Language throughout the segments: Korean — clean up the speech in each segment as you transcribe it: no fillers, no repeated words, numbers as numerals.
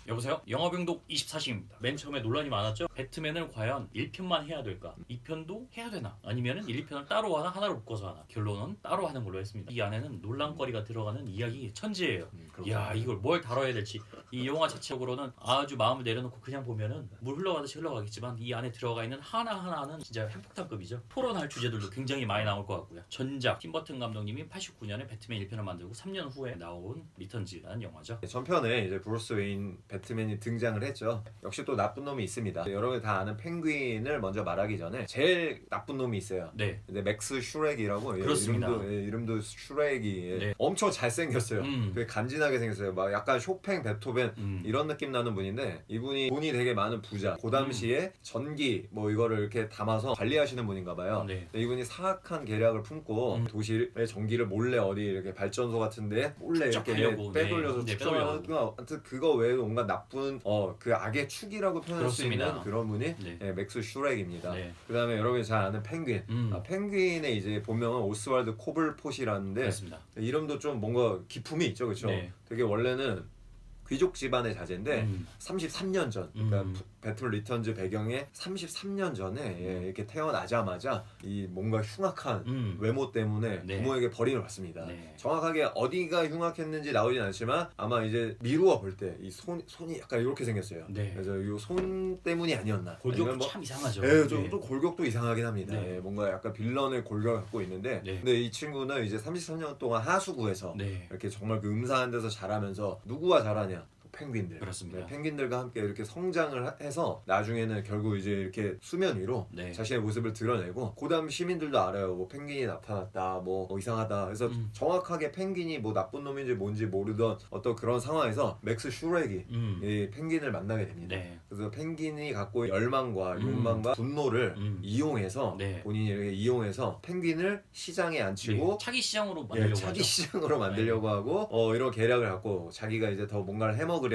여보세요? 영화병독 24시입니다. 맨 처음에 논란이 많았죠? 배트맨을 과연 1편만 해야 될까? 2편도 해야 되나? 아니면은 1편을 따로 하나? 하나로 묶어서 하나? 결론은 따로 하는 걸로 했습니다. 이 안에는 논란거리가 들어가는 이야기 천지예요. 이야, 이걸 뭘 다뤄야 될지. 이 영화 자체적으로는 아주 마음을 내려놓고 그냥 보면은 물 흘러가듯이 흘러가겠지만 이 안에 들어가 있는 하나하나는 진짜 핵폭탄급이죠. 토론할 주제들도 굉장히 많이 나올 것 같고요. 전작 팀버튼 감독님이 89년에 배트맨 1편을 만들고 3년 후에 나온 리턴즈라는 영화죠. 전편에 이제 브루스 웨인 배트맨이 등장을 했죠. 역시 또 나쁜 놈이 있습니다. 여러분이 다 아는 펭귄을 먼저 말하기 전에 제일 나쁜 놈이 있어요. 네. 근데 맥스 슈렉이라고. 그렇습니다. 이름도 슈렉이. 네. 엄청 잘생겼어요. 되게 간지나게 생겼어요. 막 약간 쇼팽, 베토벤 이런 느낌 나는 분인데, 이분이 돈이 되게 많은 부자, 그 당시에 전기 뭐 이거를 이렇게 담아서 관리하시는 분인가 봐요. 네. 근데 이분이 사악한 계략을 품고 도시의 전기를 몰래 어디 이렇게 발전소 같은데 몰래 이렇게 축적하려고. 빼돌려서 네. 축적하고, 아무튼 그거 외에도 온갖 나쁜 그 악의 축이라고 표현할 그렇습니다. 수 있는 그런 분이 네. 맥스 슈렉입니다. 네. 그 다음에 여러분이 잘 아는 펭귄. 펭귄의 이제 본명은 오스왈드 코블폿이라는데, 그렇습니다. 이름도 좀 뭔가 기품이 있죠, 그렇죠? 네. 되게 원래는 귀족 집안의 자제인데 33년 전, 그러니까 배틀 리턴즈 배경에 33년 전에 이렇게 태어나자마자 이 뭔가 흉악한 외모 때문에 네. 부모에게 버림을 받습니다. 네. 정확하게 어디가 흉악했는지 나오진 않지만 아마 이제 미루어 볼 때 이 손이 약간 이렇게 생겼어요. 네. 그래서 이 손 때문이 아니었나. 골격도 아니면 참 이상하죠. 예, 좀 골격도 이상하긴 합니다. 네. 예, 뭔가 약간 빌런의 골격을 갖고 있는데, 네. 근데 이 친구는 이제 33년 동안 하수구에서 네. 이렇게 정말 그 음산한 데서 자라면서 누구와 자라냐? 펭귄들. 그렇습니다. 네, 펭귄들과 함께 이렇게 성장을 해서 나중에는 결국 이제 이렇게 수면 위로 네. 자신의 모습을 드러내고, 그다음 시민들도 알아요. 뭐 펭귄이 나타났다, 뭐 이상하다. 그래서 정확하게 펭귄이 뭐 나쁜 놈인지 뭔지 모르던 어떤 그런 상황에서 맥스 슈렉이 이 펭귄을 만나게 됩니다. 네. 그래서 펭귄이 갖고 열망과 욕망과 분노를 이용해서 네. 본인이 이렇게 이용해서 펭귄을 시장에 앉히고 네. 차기 시장으로 만들려고 차기 하죠. 시장으로 만들려고 하고 이런 계략을 갖고 자기가 이제 더 뭔가를 해먹으려는.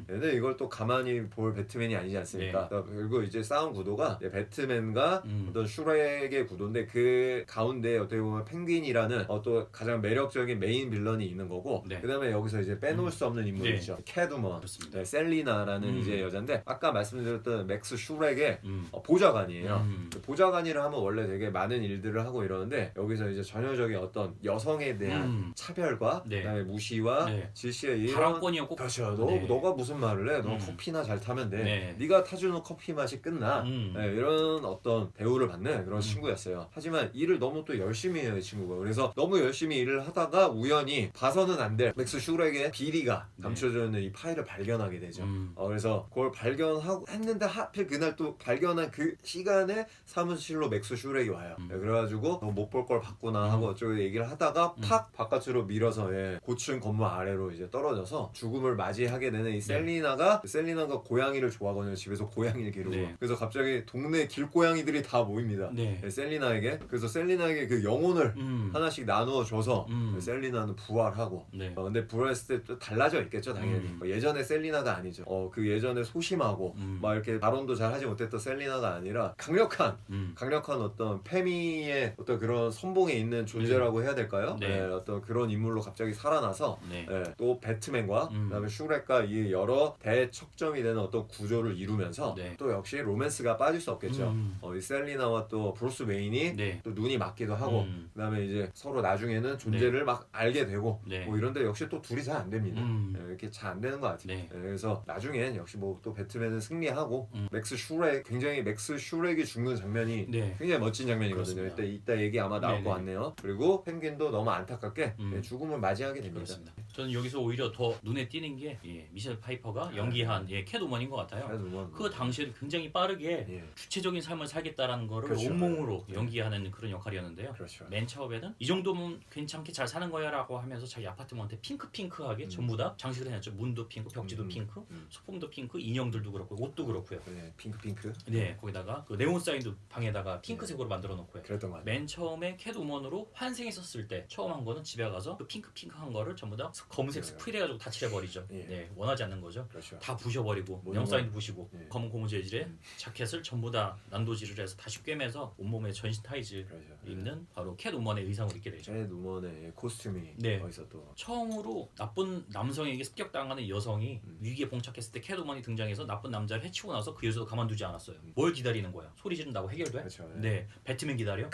근데 이걸 또 가만히 볼 배트맨이 아니지 않습니까? 그리고 이제 싸움 구도가 이제 배트맨과 어떤 슈렉의 구도인데, 그 가운데 어떻게 보면 펭귄이라는 또 가장 매력적인 메인 빌런이 있는 거고, 네. 그다음에 여기서 이제 빼놓을 수 없는 인물이죠. 캐두먼, 그렇습니다. 셀리나라는 이제 여자인데, 아까 말씀드렸던 맥스 슈렉의 보좌관이에요. 보좌관이라 하면 원래 되게 많은 일들을 하고 이러는데, 여기서 이제 전형적인 어떤 여성에 대한 차별과 네. 그다음에 무시와 네. 질시의 이런. 발언권이었고. 그렇죠. 네. 너가 무슨 말을 해? 너 커피나 잘 타면 돼. 네. 네가 타주는 커피 맛이 끝나. 네, 이런 어떤 대우를 받는 그런 친구였어요. 하지만 일을 너무 또 열심히 해요, 이 친구가. 그래서 너무 열심히 일을 하다가 우연히 봐서는 안 될 맥스 슈렉의 비리가 감춰져 있는 이 파일을 발견하게 되죠. 그래서 그걸 발견하고 했는데 하필 그날 또 발견한 그 시간에 사무실로 맥스 슈렉이 와요. 그래가지고 못 볼 걸 봤구나 하고 어쩌고 얘기를 하다가 팍 바깥으로 밀어서 고층 건물 아래로 이제 떨어져서 죽음을 맞이하게 되는 이 셀리나가 고양이를 좋아하거든요. 집에서 고양이를 기르고. 네. 그래서 갑자기 동네 길고양이들이 다 모입니다. 네. 셀리나에게. 그래서 셀리나에게 그 영혼을 하나씩 나누어 줘서 셀리나는 부활하고. 네. 근데 부활했을 때 또 달라져 있겠죠, 당연히. 예전에 셀리나가 아니죠. 그 예전에 소심하고 막 이렇게 발언도 잘 하지 못했던 셀리나가 아니라 강력한 어떤 페미의 어떤 그런 선봉에 있는 존재라고 해야 될까요? 네. 어떤 그런 인물로 갑자기 살아나서 네. 또 배트맨과 그다음에 슈렉과 이 여러 대척점이 되는 어떤 구조를 이루면서 네. 또 역시 로맨스가 빠질 수 없겠죠. 이 셀리나와 또 브루스 웨인이 네. 또 눈이 맞기도 하고, 그다음에 이제 서로 나중에는 존재를 막 알게 되고 네. 뭐 이런데 역시 또 둘이 잘 안 됩니다. 이렇게 잘 안 되는 것 같아요. 네. 그래서 나중엔 역시 뭐 또 배트맨은 승리하고 맥스 슈렉이 죽는 장면이 네. 굉장히 멋진 장면이거든요. 그렇습니다. 이따 얘기 아마 나올 네네. 것 같네요. 그리고 펭귄도 너무 안타깝게 죽음을 맞이하게 됩니다. 그렇습니다. 저는 여기서 오히려 더 눈에 띄는 게 미셸 파이퍼가 연기한 캣우먼인 것 같아요. 그 당시에도 굉장히 빠르게 주체적인 삶을 살겠다라는 거를 그렇죠. 온몸으로 연기하는 그런 역할이었는데요. 그렇죠. 맨 처음에는 이 정도면 괜찮게 잘 사는 거야 라고 하면서 자기 아파트먼트에 핑크하게 전부 다 장식을 해놨죠. 문도 핑크, 벽지도 핑크, 소품도 핑크, 인형들도 그렇고 옷도 그렇고요. 네, 핑크. 네, 거기다가 그 네온 사인도 방에다가 핑크색으로 만들어 놓고요. 그랬던 것 같아요. 맨 처음에 캣우먼으로 환생했었을 때 처음 한 거는 집에 가서 그 핑크한 거를 전부 다 검은색 스프레이 해가지고 다 칠해버리죠. 예. 네, 원하지 않는 거죠. 그렇죠. 다 부셔버리고 모든 영사인도 부시고 예. 검은 고무 재질의 자켓을 전부 다 난도질을 해서 다시 꿰매서 온몸에 전신 타이즈 그렇죠. 입는 바로 캣우먼의 의상을 입게 되죠. 제 누먼의 코스튬이 네. 거기서 또 처음으로 나쁜 남성에게 습격당하는 여성이 위기에 봉착했을 때 캣우먼이 등장해서 나쁜 남자를 해치고 나서 그 여자도 가만두지 않았어요. 뭘 기다리는 거야? 소리 지른다고 해결돼? 그렇죠. 예. 네, 배트맨 기다려?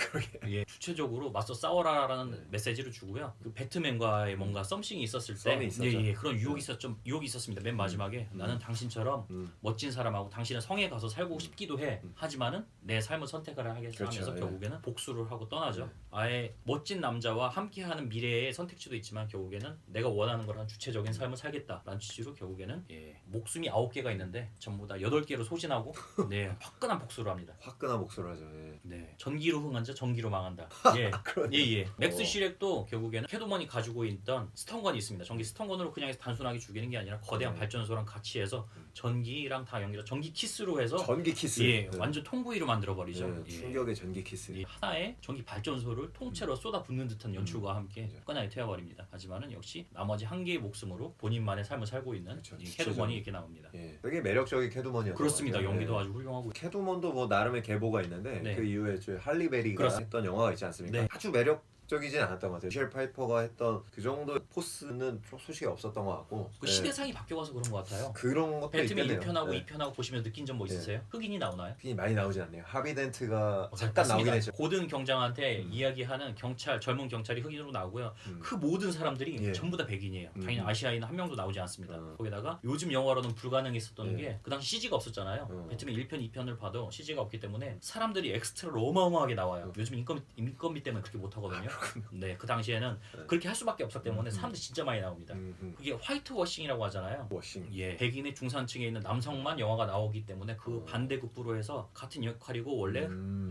예, 주체적으로 맞서 싸워라라는 네. 메시지를 주고요. 그 배트맨과의 뭔가 썸씽이 있었을 때, 썸이 있었죠. 예, 그런 유혹이 있었습니다. 맨 마지막에 나는 당신처럼 멋진 사람하고 당신의 성에 가서 살고 싶기도 해. 하지만은 내 삶을 선택을 하겠어 그렇죠. 하면서 예. 결국에는 복수를 하고 떠나죠. 네. 아예 멋진 남자와 함께하는 미래의 선택지도 있지만 결국에는 내가 원하는 거랑 주체적인 삶을 살겠다라는 취지로 결국에는 목숨이 9개가 있는데 전부 다 8개로 소진하고 네, 화끈한 복수를 합니다. 화끈한 목소리를 하죠. 예. 네, 전기로 흥한 자 전기로 망한다. 예, 그러네요. 예. 맥스 슈렉도 결국에는 캐도먼이 가지고 있던 스턴건이 있습니다. 전기 스턴건으로 그냥 해서 단순하게 죽이는 게 아니라 거대한 네. 발전소랑 같이 해서 전기랑 다 연결해 전기 키스로 해서 전기 키스. 예, 네. 완전 통구이로 만들어 버리죠. 네, 충격의 전기 키스. 하나의 전기 발전소를 통째로 쏟아붓는 듯한 연출과 함께 화끈하게 태워버립니다. 하지만은 역시 나머지 한 개의 목숨으로 본인만의 삶을 살고 있는 그렇죠. 이 캐도먼이 이렇게 나옵니다. 예, 되게 매력적인 캐두먼이었던 그렇습니다. 것 같아요. 연기도 예. 아주 훌륭하고. 캐두먼도 뭐 나름의 계보가 있는데 네. 그 이후에 저 할리베리가 그렇습니다. 했던 영화가 있지 않습니까? 네. 아주 매력적이진 않았던 것 같아요. 미셸 파이퍼가 했던 그 정도 포스는 좀 소식이 없었던 것 같고 그 네. 시대상이 바뀌어서 그런 것 같아요. 그런 것도 배트맨 있겠네요. 1편하고 네. 2편하고 보시면 느낀 점 뭐 있으세요? 흑인이 나오나요? 흑인이 많이 나오지 않네요. 하비 덴트가 잠깐 맞습니다. 나오긴 했죠. 고든 경장한테 이야기하는 젊은 경찰이 흑인으로 나오고요. 그 모든 사람들이 예. 전부 다 백인이에요. 당연히 아시아인은 한 명도 나오지 않습니다. 어. 거기다가 요즘 영화로는 불가능했었던 예. 게 그 당시 CG가 없었잖아요. 배트맨 1편, 2편을 봐도 CG가 없기 때문에 사람들이 엑스트라로 어마어마하게 나와요. 요즘 인건비 때문에 그렇게 못하거든요. 네, 그 당시에는 그렇게 할 수밖에 없었기 때문에 사람들이 진짜 많이 나옵니다. 그게 화이트 워싱이라고 하잖아요. 워싱. 예, 백인의 중산층에 있는 남성만 영화가 나오기 때문에 그 반대급부로 해서 같은 역할이고 원래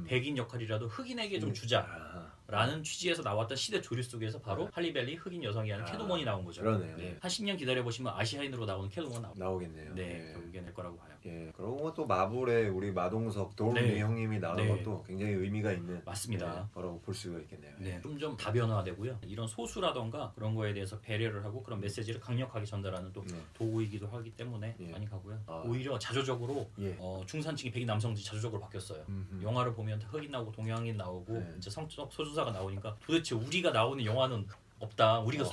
백인 역할이라도 흑인에게 좀 주자. 아, 라는 취지에서 나왔던 시대 조류 속에서 바로 할리벨리 흑인 여성이 하는 캐도먼이 나온 거죠. 그러네요. 한 10년 기다려보시면 아시아인으로 나오는 캐도먼 나오겠네요. 네, 예. 결국엔 될 거라고 봐요. 예, 그러고 또 마블의 우리 마동석 도르미 네. 형님이 나오는 네. 것도 굉장히 의미가 있는 맞습니다. 거라고 볼 수가 있겠네요. 네, 좀 다변화되고요. 이런 소수라던가 그런 거에 대해서 배려를 하고 그런 메시지를 강력하게 전달하는 또 네. 도구이기도 하기 때문에 예. 많이 가고요. 아. 오히려 자조적으로 예. 중산층이 백인 남성들이 자조적으로 바뀌었어요. 영화를 보면 흑인 나오고 동양인 나오고 네. 이제 성적 소수자가 나오니까 도대체 우리가 나오는 영화는 없다. 우리가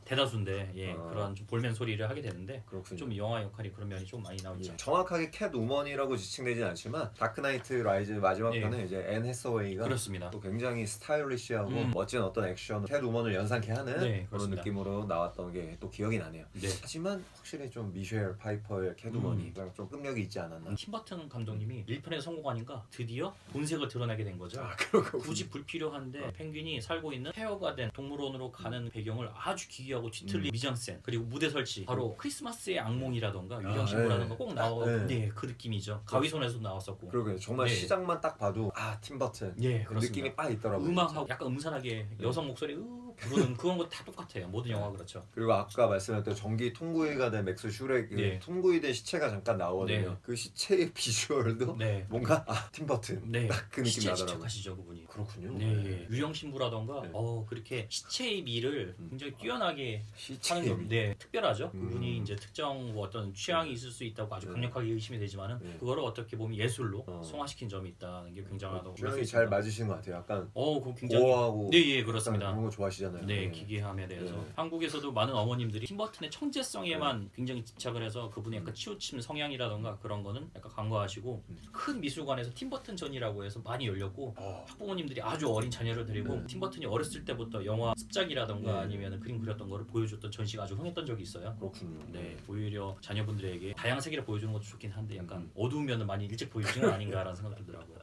대다수인데 그런 좀 볼멘 소리를 하게 되는데 그렇군요. 좀 영화 역할이 그런 면이 좀 많이 나오죠. 예. 정확하게 캣우먼이라고 지칭되진 않지만 다크나이트 라이즈 마지막 예. 편에 이제 앤 해서웨이가 그렇습니다. 또 굉장히 스타일리시하고 멋진 어떤 액션으로 캣우먼을 연상케 하는 네, 그런 그렇습니다. 느낌으로 나왔던 게 또 기억이 나네요. 네. 하지만 확실히 좀 미셸 파이퍼의 캣우먼이 좀 끈력이 있지 않았나. 팀버튼 감독님이 1편에 성공하니까 드디어 본색을 드러내게 된 거죠. 그렇고 굳이 불필요한데 펭귄이 살고 있는 폐허가 된 동물원으로 가는 배경을 아주 기괴하고 뒤틀린 미장센 그리고 무대 설치 바로 크리스마스의 악몽이라던가 유령신부라던가 네. 꼭 나오고 네. 그 느낌이죠. 가위손에서도 나왔었고 그러게 정말 네. 시작만 딱 봐도 팀버튼 예, 그 그렇습니다. 느낌이 빡 있더라고요. 음악하고 약간 음산하게 여성 목소리 부르는 그런 거 다 똑같아요. 모든 영화 그렇죠. 그리고 아까 말씀하셨던 전기 통구이가 된 맥스 슈렉 네. 통구이 된 시체가 잠깐 나오거든요. 네. 그 시체의 비주얼도 네. 뭔가 팀버튼 네. 딱 그 느낌 시체 나더라고요. 집착하시죠 그분이. 그렇군요. 네, 예. 유령 신부라던가 네. 그렇게 시체의 미를 굉장히 뛰어나게 하는 시체의 점, 네, 특별하죠. 음. 그분이 이제 특정 뭐 어떤 취향이 있을 수 있다고 아주 네. 강력하게 의심이 되지만은 네. 그거를 어떻게 보면 예술로 어. 성화시킨 점이 있다는 게 굉장하다고. 주영이 잘 맞으시는 것 같아요. 약간 그거 굉장히. 고어하고 네, 예, 약간 그렇습니다. 그런 거 좋아하시잖아요. 네, 기괴함에 대해서 네. 한국에서도 많은 어머님들이 팀버튼의 청재성에만 굉장히 집착을 해서 그분의 약간 치우침 성향이라던가 그런 거는 약간 간과하시고 큰 미술관에서 팀버튼 전이라고 해서 많이 열렸고 학부모님들이 아주 어린 자녀를 데리고 팀버튼이 어렸을 때부터 영화 습작이라던가 네. 아니면 그림 그렸던 거를 보여줬던 전시가 아주 흥했던 적이 있어요. 그렇군요. 네, 오히려 자녀분들에게 다양한 세계를 보여주는 것도 좋긴 한데 약간 어두우면 많이 일찍 보여주는 건 아닌가라는 생각이 들더라고요.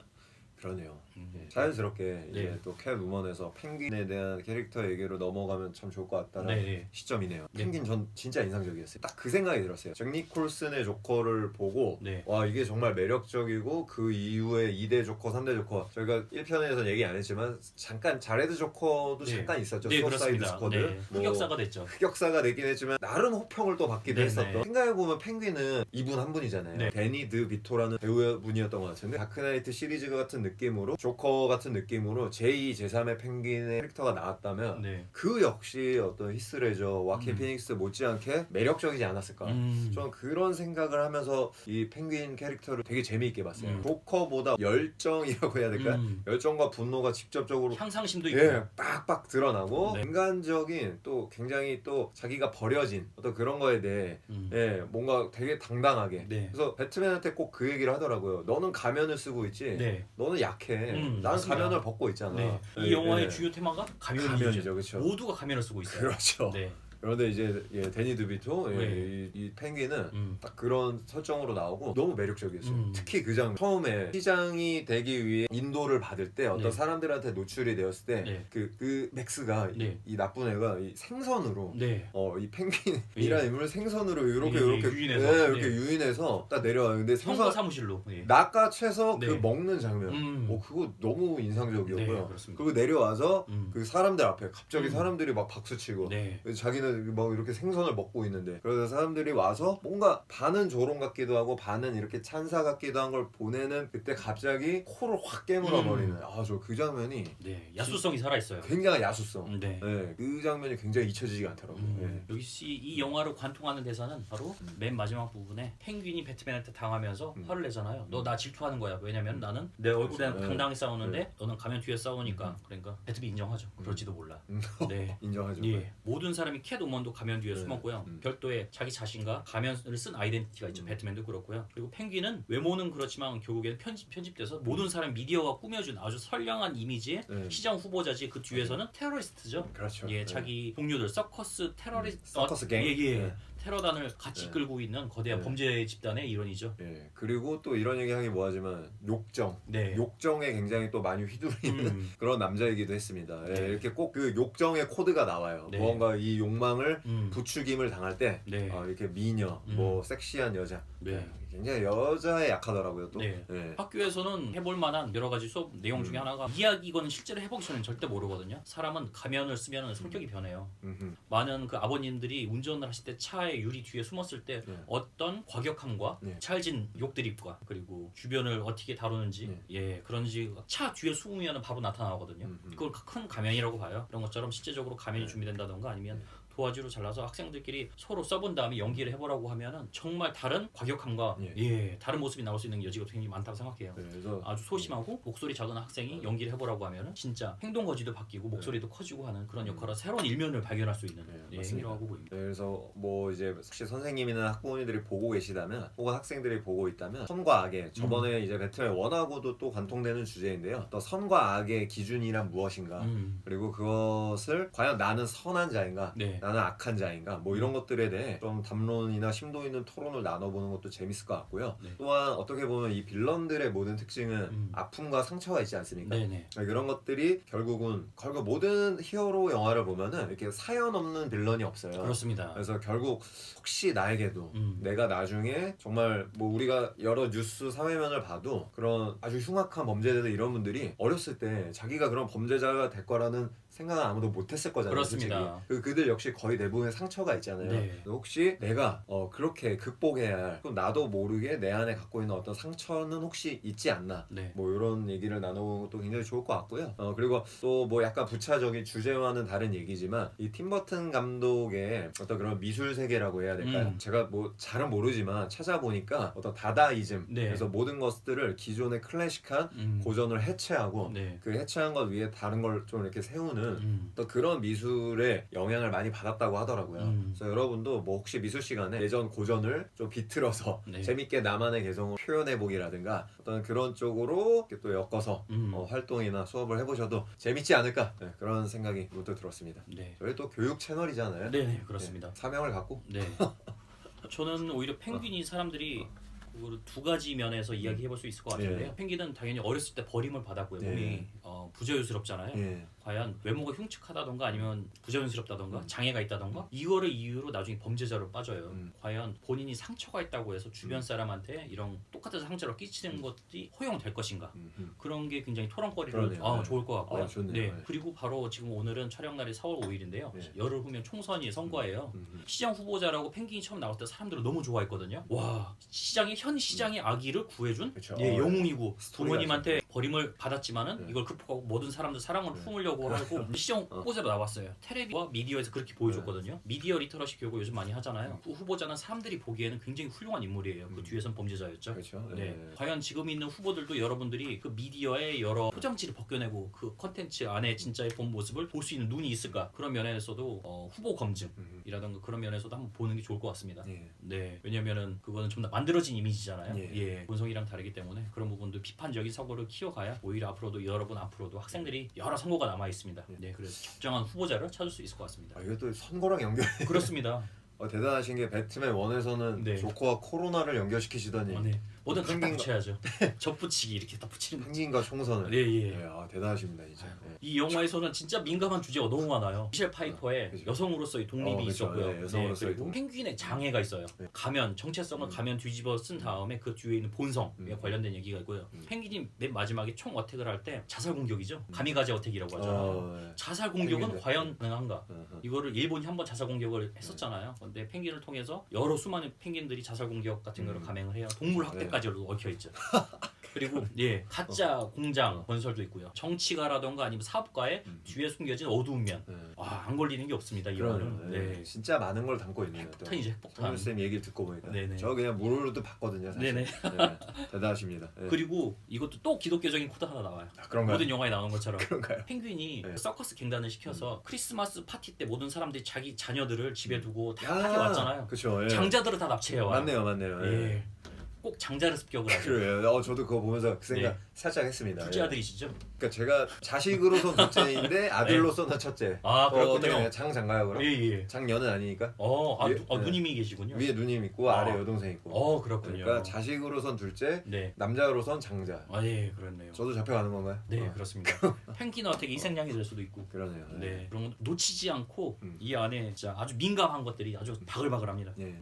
그러네요. 예. 자연스럽게 이제 네. 또 캣우먼에서 펭귄에 대한 캐릭터 얘기로 넘어가면 참 좋을 것 같다는 네. 시점이네요. 네. 펭귄 전 진짜 인상적이었어요. 딱 그 생각이 들었어요. 잭 니콜슨의 조커를 보고 네. 와 이게 정말 매력적이고 그 이후에 2대 조커, 3대 조커 저희가 1편에서 얘기 안 했지만 잠깐 자레드 조커도 네. 잠깐 있었죠. 네, 수어사이드 그렇습니다. 스쿼드. 네, 흑역사가 됐죠. 흑역사가 되긴 했지만 나름 호평을 또 받기도 네, 했었던. 네. 생각해보면 펭귄은 이분 한 분이잖아요. 네. 데니 드 비토라는 배우분이었던 것 같은데 다크나이트 시리즈 같은 느낌으로 조커 같은 느낌으로 제2, 제3의 펭귄의 캐릭터가 나왔다면 네. 그 역시 어떤 히스레저, 와킨 피닉스 못지않게 매력적이지 않았을까. 좀 그런 생각을 하면서 이 펭귄 캐릭터를 되게 재미있게 봤어요. 조커보다 열정이라고 해야 될까요? 열정과 분노가 직접적으로 향상심도 있고 예, 빡빡 드러나고 네. 인간적인 또 굉장히 또 자기가 버려진 어떤 그런 거에 대해 예, 뭔가 되게 당당하게 네. 그래서 배트맨한테 꼭 그 얘기를 하더라고요. 너는 가면을 쓰고 있지 네. 너는 약해. 나는 맞습니다. 가면을 벗고 있잖아. 네. 예, 이 영화의 예. 주요 테마가 가면이죠. 가면이죠, 그렇죠. 모두가 가면을 쓰고 있어요. 그렇죠. 네. 그런데 이제 예, 데니 드비토 예, 네. 이 펭귄은 음. 딱 그런 설정으로 나오고 너무 매력적이었어요. 음. 특히 그 장면 처음에 시장이 되기 위해 인도를 받을 때 어떤 네. 사람들한테 노출이 되었을 때 네. 그 맥스가 네. 이 나쁜 애가 이 생선으로 네. 이 펭귄이라는 인물을 생선으로 이렇게 예, 이렇게 유인해서. 네, 이렇게 네. 유인해서 딱 내려와요. 근데 형사 생선 사무실로. 네. 낚아채서 네. 그 먹는 장면. 그거 너무 인상적이었고요. 네, 그렇습니다. 그리고 내려와서 음. 그 사람들 앞에 갑자기 사람들이 막 박수치고 네. 자기는 막 이렇게 생선을 먹고 있는데 그래서 사람들이 와서 뭔가 반은 조롱 같기도 하고 반은 이렇게 찬사 같기도 한 걸 보내는 그때 갑자기 코를 확 깨물어 버리는 저 그 장면이 네. 야수성이 살아 있어요. 굉장히 야수성. 네. 네, 그 장면이 굉장히 잊혀지지가 않더라고요. 네. 여기 이 영화를 관통하는 대사는 바로 맨 마지막 부분에 펭귄이 배트맨한테 당하면서 화를 내잖아요. 너 나 질투하는 거야. 왜냐면 나는 내 얼굴에 그렇죠. 당당히 싸우는데 너는 가면 뒤에 싸우니까 그러니까 배트맨 인정하죠. 그럴지도 몰라. 네. 인정하죠. 예, 모든 사람이 캣우먼도 가면 뒤에 숨었고요. 별도의 자기 자신과 가면을 쓴 아이덴티티가 있죠. 배트맨도 그렇고요. 그리고 펭귄은 외모는 그렇지만 결국에는 편집돼서 모든 사람 미디어가 꾸며준 아주 선량한 이미지의 시장 후보자지 그 뒤에서는 테러리스트죠. 그렇죠. 예, 네. 자기 동료들 서커스 테러리스트 서커스 갱. 예. 네. 테러단을 같이 끌고 있는 거대한 범죄 집단의 일원이죠. 예, 그리고 또 이런 얘기하기 뭐하지만 욕정, 네. 욕정에 굉장히 또 많이 휘둘리는 그런 남자이기도 했습니다. 예, 네. 이렇게 꼭 그 욕정의 코드가 나와요. 네. 무언가 이 욕망을 부추김을 당할 때 네. 이렇게 미녀, 뭐 섹시한 여자, 네. 굉장히 여자에 약하더라고요. 또 네. 예. 학교에서는 해볼 만한 여러 가지 수업 내용 중에 하나가 이야기거는 실제로 해보기 전엔 절대 모르거든요. 사람은 가면을 쓰면 성격이 변해요. 많은 그 아버님들이 운전을 하실 때 차의 유리 뒤에 숨었을 때 어떤 과격함과 찰진 욕드립과 그리고 주변을 어떻게 다루는지 그런지 차 뒤에 숨으면 바로 나타나거든요. 그걸 큰 가면이라고 봐요. 이런 것처럼 실제적으로 가면이 준비된다던가 아니면 도화지로 잘라서 학생들끼리 서로 써본 다음에 연기를 해보라고 하면은 정말 다른 과격함과 다른 모습이 나올 수 있는 여지가 굉장히 많다고 생각해요. 그래서 아주 소심하고 목소리 작은 학생이 연기를 해보라고 하면은 진짜 행동 거지도 바뀌고 목소리도 커지고 하는 그런 역할을 새로운 일면을 발견할 수 있는 행위라고 보입니다. 네, 그래서 뭐 이제 혹시 선생님이나 학부모님들이 보고 계시다면 혹은 학생들이 보고 있다면 선과 악의 저번에 이제 배트맨 원하고도 또 관통되는 주제인데요. 또 선과 악의 기준이란 무엇인가 그리고 그것을 과연 나는 선한 자인가 나는 악한 자인가 뭐 이런 것들에 대해 좀 담론이나 심도 있는 토론을 나눠보는 것도 재밌을 것 같고요. 또한 어떻게 보면 이 빌런들의 모든 특징은 아픔과 상처가 있지 않습니까? 그런 것들이 결국 모든 히어로 영화를 보면은 이렇게 사연 없는 빌런이 없어요. 그렇습니다. 그래서 결국 혹시 나에게도 내가 나중에 정말 뭐 우리가 여러 뉴스 사회면을 봐도 그런 아주 흉악한 범죄자들 이런 분들이 어렸을 때 자기가 그런 범죄자가 될 거라는 생각은 아무도 못했을 거잖아요. 그렇습니다. 그들 역시 거의 대부분의 상처가 있잖아요. 혹시 내가 그렇게 극복해야 할 나도 모르게 내 안에 갖고 있는 어떤 상처는 혹시 있지 않나 뭐 이런 얘기를 나눠보는 것도 굉장히 좋을 것 같고요. 그리고 또 뭐 약간 부차적인 주제와는 다른 얘기지만 이 팀버튼 감독의 어떤 그런 미술 세계라고 해야 될까요? 제가 뭐 잘은 모르지만 찾아보니까 어떤 다다이즘 그래서 모든 것들을 기존의 클래식한 고전을 해체하고 그 해체한 것 위에 다른 걸 좀 이렇게 세우는 또 그런 미술의 영향을 많이 받았다고 하더라고요. 그래서 여러분도 뭐 혹시 미술 시간에 예전 고전을 좀 비틀어서 재밌게 나만의 개성을 표현해보기라든가 어떤 그런 쪽으로 이렇게 또 엮어서 활동이나 수업을 해보셔도 재밌지 않을까 그런 생각이 문득 들었습니다. 저희 또 교육 채널이잖아요. 네, 그렇습니다. 사명을 갖고. 저는 오히려 펭귄이 사람들이 두 가지 면에서 이야기해볼 수 있을 것 같은데요. 펭귄은 당연히 어렸을 때 버림을 받았고요. 몸이 부자유스럽잖아요. 과연 외모가 흉측하다던가 아니면 부자연스럽다던가 장애가 있다던가 이거를 이유로 나중에 범죄자로 빠져요. 과연 본인이 상처가 있다고 해서 주변 사람한테 이런 똑같은 상처를 끼치는 것이 허용될 것인가 그런 게 굉장히 토론거리로 좋을 것 같고요. 그리고 바로 지금 오늘은 촬영 날이 4월 5일인데요. 열흘 후면 총선이 선거예요. 시장 후보자라고 펭귄이 처음 나올 때 사람들은 너무 좋아했거든요. 와, 현 시장의 아기를 구해준 영웅이고 부모님한테 버림을 받았지만은 네. 이걸 극복하고 모든 사람들 사랑을 품으려고 하고 시정 후보자로 나왔어요. 텔레비와 미디어에서 그렇게 보여줬거든요. 미디어 리터러시 교육을 요즘 많이 하잖아요. 그 후보자는 사람들이 보기에는 굉장히 훌륭한 인물이에요. 그 뒤에선 범죄자였죠. 그렇죠. 네. 과연 지금 있는 후보들도 여러분들이 그 미디어의 여러 포장지를 벗겨내고 그 컨텐츠 안에 진짜의 본 모습을 볼 수 있는 눈이 있을까? 그런 면에서도 후보 검증이라던가 그런 면에서도 한번 보는 게 좋을 것 같습니다. 예. 네. 왜냐면은 그거는 좀 더 만들어진 이미지잖아요. 예. 예. 본성이랑 다르기 때문에 그런 부분도 비판적인 사고를 키워가야 오히려 앞으로도 여러분 앞으로도 학생들이 여러 선거가 남아 있습니다. 네. 그래서 적정한 후보자를 찾을 수 있을 것 같습니다. 아, 이거 또 선거랑 연결. 그렇습니다. 대단하신 게 배트맨 1에서는 네. 조커와 코로나를 연결시키시더니 네. 뭐든 갖다 펭귄과- 붙여야죠. 접붙이기 이렇게 딱 붙이는 거죠. 펭귄과 총선을. 네, 예. 네, 대단하십니다 진짜. 네. 이 영화에서는 진짜 민감한 주제가 너무 많아요. 미셸 파이퍼의 그죠. 여성으로서의 독립이 그죠. 있었고요. 네, 여성으로서의 그리고 독립. 펭귄의 장애가 있어요. 네. 가면 정체성을 가면 뒤집어 쓴 다음에 그 뒤에 있는 본성에 관련된 얘기가 있고요. 펭귄이 맨 마지막에 총 어택을 할 때 자살 공격이죠. 가미가제 어택이라고 하잖아요. 네. 자살 공격은 펭귄들. 과연 가능한가? 어허. 이거를 일본이 한번 자살 공격을 했었잖아요. 근데 펭귄을 통해서 여러 수많은 펭귄들이 자살 공격 같은 거를 감행을 해요. 동물 학대까지도 얽혀 있죠. 그리고 예 가짜 공장 건설도 있고요. 정치가라던가 아니면 사업가의 뒤에 숨겨진 어두운 면. 네. 안 걸리는 게 없습니다. 이 영화는. 그러네요. 네. 네. 진짜 많은 걸 담고 있네요. 또. 핵폭탄이죠, 핵폭탄. 성준 쌤 얘기를 듣고 보니까 네네. 저 그냥 무료로도 봤거든요. 사실. 네네. 네. 대단하십니다. 네. 그리고 이것도 또 기독교적인 코드 하나 나와요. 그런가요? 모든 영화에 나오는 것처럼 그런가요? 펭귄이 네. 서커스 갱단을 시켜서 크리스마스 파티 때 모든 사람들이 자기 자녀들을 집에 두고 다 야, 파티 왔잖아요. 그렇죠. 예. 장자들을 다 납치해 와요. 맞네요. 예. 예. 꼭 장자를 습격을 하죠. 그래요. 저도 그거 보면서 그 생각 네. 살짝 했습니다. 둘째 예. 아들이시죠? 그러니까 제가 자식으로선 둘째인데 아들로서는 첫째. 아, 그렇군요. 어떻게 장가요 그럼? 예. 장녀는 아니니까. 예. 예. 누님이 계시군요. 위에 누님 있고 아. 아래 여동생 있고. 그렇군요. 그러니까 자식으로선 둘째, 네. 남자로선 장자. 예, 그렇네요. 저도 잡혀가는 건가요? 네, 그렇습니다. 펭귄은 어떻게 희생양이 될 수도 있고. 그러네요. 네. 그런 건 놓치지 않고 음. 이 안에 진짜 아주 민감한 것들이 아주 바글바글합니다. 예.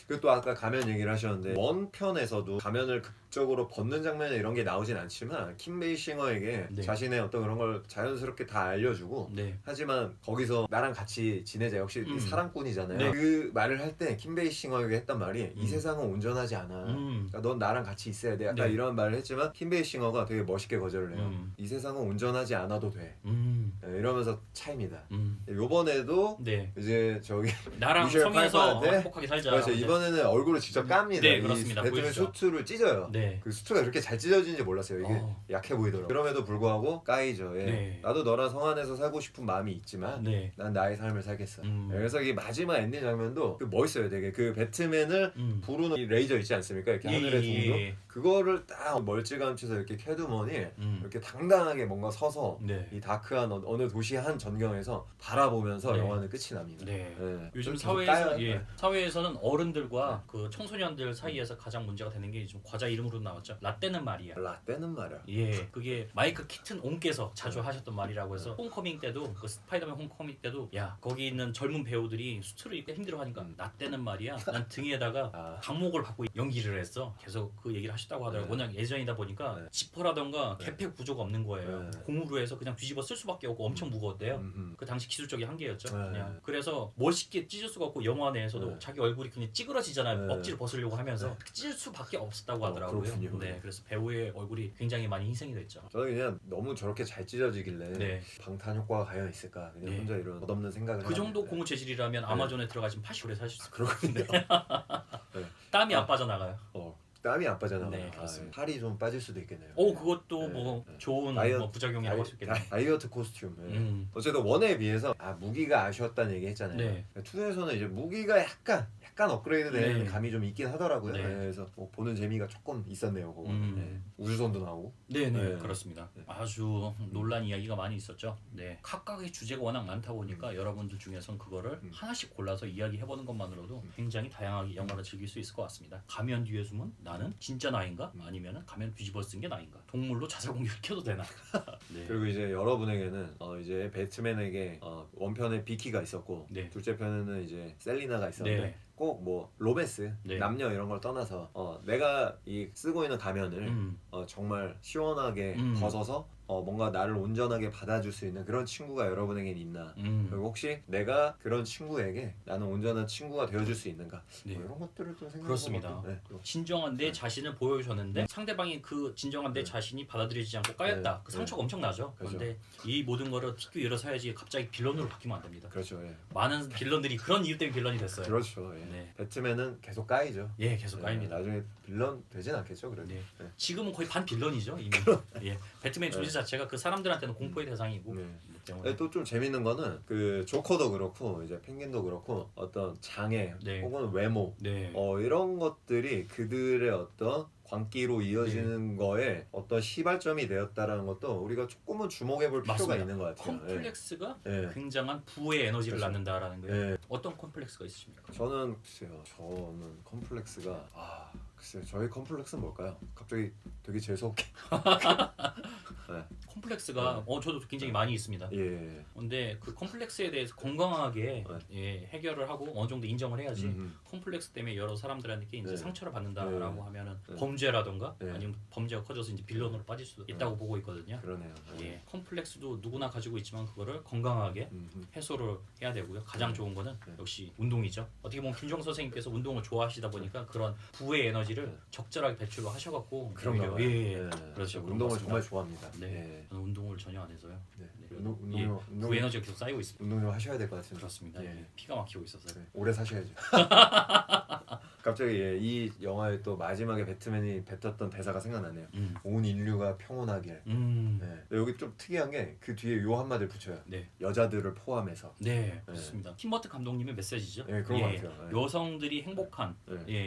그리고 또 아까 가면 얘기를 하셨는데 원편에서도 가면을 극적으로 벗는 장면에 이런 게 나오진 않지만 킴 베이싱어에게 네. 자신의 어떤 그런 걸 자연스럽게 다 알려주고 네. 하지만 거기서 나랑 같이 지내자 역시 사랑꾼이잖아요. 네. 그 말을 할 때 킴 베이싱어에게 했단 말이 이 세상은 온전하지 않아. 그러니까 넌 나랑 같이 있어야 돼. 약간 네. 이런 말을 했지만 킴 베이싱어가 되게 멋있게 거절을 해요. 이 세상은 온전하지 않아도 돼. 네, 이러면서 차입니다. 요번에도 네. 이제 저기 나랑 미셸 성에서 파이퍼한테 행복하게 살자. 그렇죠. 네. 이번에는 얼굴을 직접 깝니다. 네, 이 그렇습니다. 배트맨 보여주죠. 수트를 찢어요. 네. 그 수트가 그렇게 잘 찢어지는지 몰랐어요. 이게 어. 약해 보이더라고요. 그럼에도 불구하고 까이죠. 예. 네. 나도 너랑 성 안에서 살고 싶은 마음이 있지만 네. 난 나의 삶을 살겠어. 음. 그래서 이 마지막 엔딩 장면도 그 멋있어요. 되게 그 배트맨을 부르는 이 레이저 있지 않습니까? 이렇게 하늘에 동도 그거를 딱 멀찌감치서 이렇게 캐두머니 이렇게 당당하게 뭔가 서서 네. 이 다크한 어느 도시 한 전경에서 바라보면서 네. 영화는 끝이 납니다. 네. 예. 요즘 계속 사회에서 까요. 예. 사회에서는 어른들과 그 청소년들 사이에서 가장 문제가 되는 게 좀 과자 이름으로 나왔죠. 라떼는 말이야. 라떼는 말이야. 예, 그게 마이클 키튼 옹께서 자주 하셨던 말이라고 해서 홈커밍 때도 그 스파이더맨 홈커밍 때도 야 거기 있는 젊은 배우들이 수트를 입기 힘들어하니까 나 때는 말이야 난 등에다가 강목을 받고 연기를 했어. 계속 그 얘기를 하셨다고 하더라고요. 워낙 예전이다 보니까 지퍼라던가 개폐 구조가 없는 거예요. 고무로 해서 그냥 뒤집어 쓸 수밖에 없고 엄청 무거웠대요. 그 당시 기술적인 한계였죠. 그냥 그래서 멋있게 찢을 수가 없고 영화 내에서도 자기 얼굴이 그냥 찌그러지잖아요. 억지로 벗으려고 하면서 찢을 수밖에 없었다고 하더라고요. 그렇군요. 네, 그래서 배우의 얼굴이 굉장히 많이 희생이 됐죠. 저는 그냥 너무 저렇게 잘 찢어지길래 네. 방탄 효과가 과연 있을까 그냥 네. 혼자 이런 덧없는 생각을 그 정도 해봤는데. 고무 재질이라면 아마존에 들어가시면 80오래 사실 수 있을 그렇군요. 네. 땀이 안 빠져나가요. 땀이 안 빠져나와요. 네, 그렇습니다. 살이 좀 빠질 수도 있겠네요. 그것도 네. 뭐 네. 좋은 다이어트- 뭐 부작용이라고 할 수 있겠네요. 다이어트 코스튬. 네. 음. 어쨌든 원에 비해서 무기가 아쉬웠다는 얘기 했잖아요. 네. 2에서는 이제 무기가 약간 업그레이드 되는 네. 감이 좀 있긴 하더라고요. 네. 그래서 뭐 보는 재미가 조금 있었네요. 그거. 음. 네. 우주선도 나오고. 네네 네. 그렇습니다. 네. 아주 논란 이야기가 많이 있었죠. 네 각각의 주제가 워낙 많다 보니까 여러분들 중에선 그거를 하나씩 골라서 이야기해보는 것만으로도 굉장히 다양하게 영화를 즐길 수 있을 것 같습니다. 가면 뒤에 숨은 나는 진짜 나인가? 아니면은 가면 뒤집어 쓴 게 나인가? 동물로 자살 공격을 켜도 되나? 네. 그리고 이제 여러분에게는 이제 배트맨에게 원편에 비키가 있었고 네. 둘째 편에는 이제 셀리나가 있었는데 네. 꼭 뭐 로맨스, 네. 남녀 이런 걸 떠나서 내가 이 쓰고 있는 가면을 정말 시원하게 벗어서 뭔가 나를 온전하게 받아줄 수 있는 그런 친구가 여러분에겐 있나? 그리고 혹시 내가 그런 친구에게 나는 온전한 친구가 되어줄 수 있는가? 네. 뭐 이런 것들을 좀 생각해 그렇습니다. 보면 진정한 내 자신을 보여줬는데 상대방이 그 진정한 내 자신이 받아들이지 않고 까였다. 그 상처가 엄청나죠. 그런데 이 모든 거를 튀고 일어서야지 갑자기 빌런으로 바뀌면 안 됩니다. 그렇죠. 예. 많은 빌런들이 그런 이유 때문에 빌런이 됐어요. 그렇죠. 예. 네. 배트맨은 계속 까이죠. 예, 계속 까입니다. 나중에 빌런 되진 않겠죠, 그래도. 네. 지금은 거의 반 빌런이죠 이미. 예. 배트맨 존재 자체가 그 사람들한테는 공포의 대상이고. 때문에. 또 좀 재밌는 거는 그 조커도 그렇고 이제 펭귄도 그렇고 어떤 장애 혹은 외모 이런 것들이 그들의 어떤 광기로 이어지는 거에 어떤 시발점이 되었다라는 것도 우리가 조금은 주목해 볼 필요가 있는 것 같아요. 컴플렉스가 굉장한 부의 에너지를 낳는다라는 거예요. 어떤 컴플렉스가 있으십니까? 저는 컴플렉스가 글쎄요. 저희 컴플렉스는 뭘까요? 갑자기 되게 재수없게. 컴플렉스가 저도 굉장히 많이 있습니다. 예. 근데 그 컴플렉스에 대해서 건강하게 해결을 하고 어느 정도 인정을 해야지. 컴플렉스 때문에 여러 사람들한테 이제 상처를 받는다라고 하면은 범죄라던가 아니면 범죄가 커져서 이제 빌런으로 빠질 수도 있다고 보고 있거든요. 그러네요. 예. 컴플렉스도 누구나 가지고 있지만 그거를 건강하게 해소를 해야 되고요. 가장 좋은 거는 역시 운동이죠. 어떻게 보면 김종 선생님께서 운동을 좋아하시다 보니까 그런 부의 에너지를 적절하게 배출을 하셔갖고 그런가요? 그렇죠. 운동을 정말 좋아합니다. 네. 저는 운동을 전혀 안 해서요. 운동 부 에너지가 계속 쌓이고 있습니다. 운동 좀 하셔야 될 것 같습니다. 그렇습니다. 피가 막히고 있어서. 오래 사셔야죠. 갑자기 이 영화의 또 마지막에 배트맨이 뱉었던 대사가 생각나네요. 온 인류가 평온하길. 여기 좀 특이한 게 그 뒤에 요 한마디를 붙여요. 여자들을 포함해서. 그렇습니다. 팀 버튼 감독님의 메시지죠. 그런 것 같아요. 여성들이 행복한,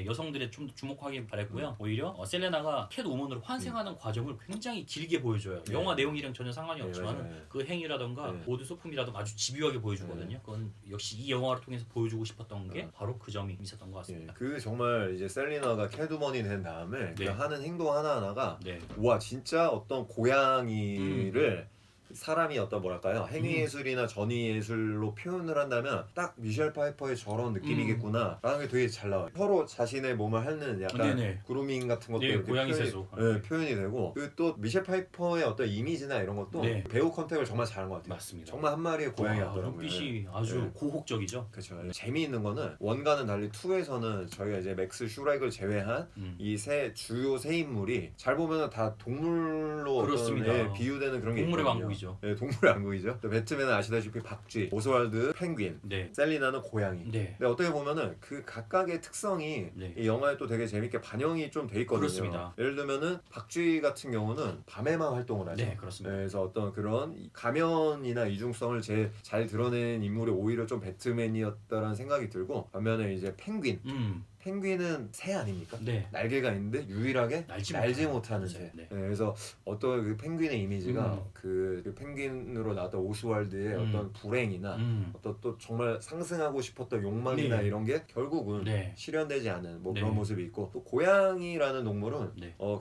여성들의 좀 더 주목하기 바랬고요. 오히려 셀레나가 캣우먼으로 환생하는 과정을 굉장히 길게 보여줘요. 영화 내용이랑 전혀 상관이 없지만 그 행위라던가 모든 소품이라던가 아주 집요하게 보여주거든요. 그건 역시 이 영화를 통해서 보여주고 싶었던 게 바로 그 점이 있었던 것 같습니다. 그 정말 이제 셀리나가 캣우먼이 된 다음에 그 하는 행동 하나하나가 와 진짜 어떤 고양이를 사람이 어떤 뭐랄까요 행위예술이나 전위예술로 표현을 한다면 딱 미셸 파이퍼의 저런 느낌이겠구나 라는 게 되게 잘 나와요. 서로 자신의 몸을 핥는 약간 그루밍 같은 것도 이렇게 고양이 세수 표현이 되고 그 또 미셸 파이퍼의 어떤 이미지나 이런 것도 배우 컨택을 정말 잘한 것 같아요. 맞습니다. 정말 한 마리의 고양이 같더라고요. 눈빛이 아주 고혹적이죠. 그렇죠. 재미있는 거는 원과는 달리 2에서는 저희가 이제 맥스 슈렉을 제외한 이 주요 세 인물이 잘 보면은 다 동물로 어떤 비유되는 그런 게 동물의 있거든요. 왕국이죠. 동물의 왕국이죠. 배트맨은 아시다시피 박쥐, 오스왈드 펭귄, 셀리나는 고양이. 근데 어떻게 보면은 그 각각의 특성이 이 영화에 또 되게 재밌게 반영이 좀 돼 있거든요. 그렇습니다. 예를 들면은 박쥐 같은 경우는 밤에만 활동을 하죠. 그렇습니다. 그래서 어떤 그런 가면이나 이중성을 제일 잘 드러낸 인물이 오히려 좀 배트맨이었다라는 생각이 들고 반면에 이제 펭귄은 새 아닙니까? 날개가 있는데 유일하게 날지 못하는 새. 그래서 어떤 그 펭귄의 이미지가 그 펭귄으로 나왔던 오스왈드의 어떤 불행이나 어떤 또 정말 상승하고 싶었던 욕망이나 이런 게 결국은 실현되지 않은 뭐 그런 모습이 있고 또 고양이라는 동물은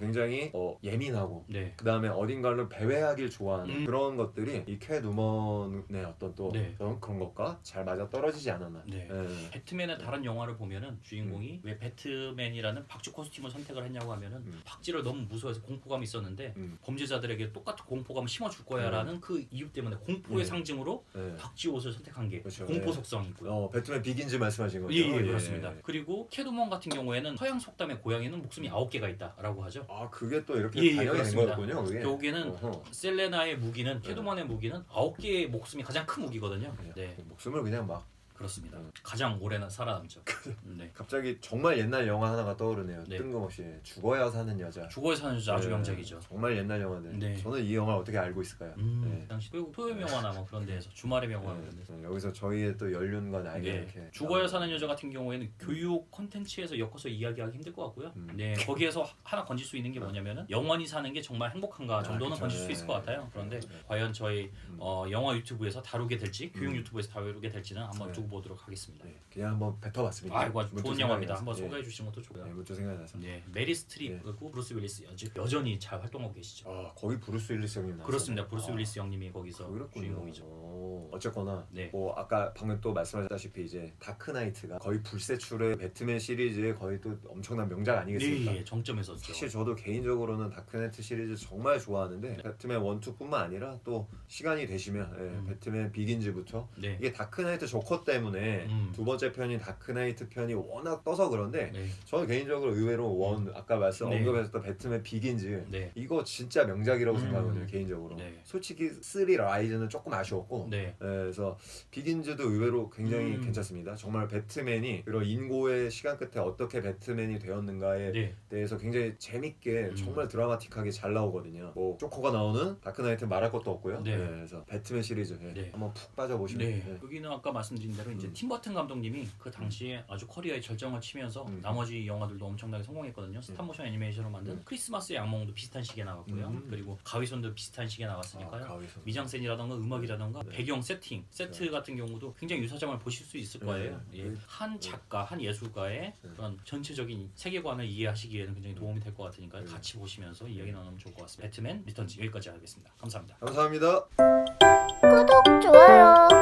굉장히 예민하고 그 다음에 어딘가를 배회하길 좋아하는 그런 것들이 이 캣우먼의 어떤 또 그런 것과 잘 맞아 떨어지지 않았나. 배트맨의 다른 영화를 보면은 주인공이 왜 배트맨이라는 박쥐 코스튬을 선택을 했냐고 하면은 박쥐를 너무 무서워해서 공포감이 있었는데 범죄자들에게 똑같은 공포감을 심어줄 거야라는 그 이유 때문에 공포의 상징으로 박쥐 옷을 선택한 게 공포 속성이고요. 배트맨 비긴즈 말씀하신 거죠? 그렇습니다. 그리고 캣우먼 같은 경우에는 서양 속담의 고양이는 목숨이 9개가 있다라고 하죠. 그게 또 이렇게 반영이 된 거였군요. 결국에는 셀레나의 무기는 캣우먼의 무기는 9개의 목숨이 가장 큰 무기거든요. 목숨을 그냥 막 그렇습니다. 가장 오래 살아남죠. 갑자기 정말 옛날 영화 하나가 떠오르네요. 뜬금없이 죽어야 사는 여자. 죽어야 사는 여자 아주 명작이죠. 정말 옛날 영화인데 저는 이 영화를 어떻게 알고 있을까요? 당시 그리고 토요일 영화나 뭐 그런 데에서 주말의 영화 그런 데서 여기서 저희의 또 연륜과 나이가 이렇게 죽어야 사는 여자 같은 경우에는 교육 콘텐츠에서 엮어서 이야기하기 힘들 것 같고요. 거기에서 하나 건질 수 있는 게 뭐냐면은 영원히 사는 게 정말 행복한가 정도는 건질 수 있을 것 같아요. 그런데 과연 저희 영화 유튜브에서 다루게 될지 교육 유튜브에서 다루게 될지는 한번 좀 보도록 하겠습니다. 네, 그냥 한번 뱉어봤습니다. 아이고 아주 문득 좋은 생각이 영화입니다. 나서. 한번 예. 소개해 주시는 것도 좋고요. 네, 문자 생각이 나서. 네, 메리 스트립 그리고 브루스 윌리스 여전히 잘 활동하고 계시죠. 거기 브루스 윌리스 형님 나왔어요. 그렇습니다. 브루스 윌리스 형님이 거기서 그렇군요. 주인공이죠. 어쨌거나 네. 뭐 아까 방금 또 말씀하셨다시피 이제 다크나이트가 거의 불세출의 배트맨 시리즈의 거의 또 엄청난 명작 아니겠습니까? 네, 정점에 섰죠. 사실 저도 개인적으로는 다크나이트 시리즈 정말 좋아하는데 배트맨 1, 2뿐만 아니라 또 시간이 되시면 배트맨 비긴즈부터 네. 이게 다크나이트 조커 때문에 두 번째 편인 다크나이트 편이 워낙 떠서 그런데 네. 저는 개인적으로 의외로 아까 네. 언급했던 배트맨 비긴즈 네. 이거 진짜 명작이라고 생각하거든요 개인적으로. 네. 솔직히 3 라이즈는 조금 아쉬웠고 네. 그래서 비긴즈도 의외로 굉장히 괜찮습니다. 정말 배트맨이 그런 인고의 시간 끝에 어떻게 배트맨이 되었는가에 네. 대해서 굉장히 재밌게 정말 드라마틱하게 잘 나오거든요. 뭐 조커가 나오는 다크나이트 말할 것도 없고요. 네. 그래서 배트맨 시리즈 네. 한번 푹 빠져보시면 네. 여기는 아까 말씀드린 대로 이제 팀 버튼 감독님이 그 당시에 아주 커리어의 절정을 치면서 나머지 영화들도 엄청나게 성공했거든요. 스탑모션 애니메이션으로 만든 크리스마스의 악몽도 비슷한 시기에 나왔고요. 그리고 가위손도 비슷한 시기에 나왔으니까요. 가위손. 미장센이라던가 음악이라던가 배경 세트 같은 경우도 굉장히 유사점을 보실 수 있을 거예요. 예. 한 작가, 한 예술가의 그런 전체적인 세계관을 이해하시기에는 굉장히 도움이 될 것 같으니까 같이 보시면서 이야기 나누면 좋을 것 같습니다. 배트맨 리턴즈 여기까지 하겠습니다. 감사합니다. 감사합니다. 구독, 좋아요.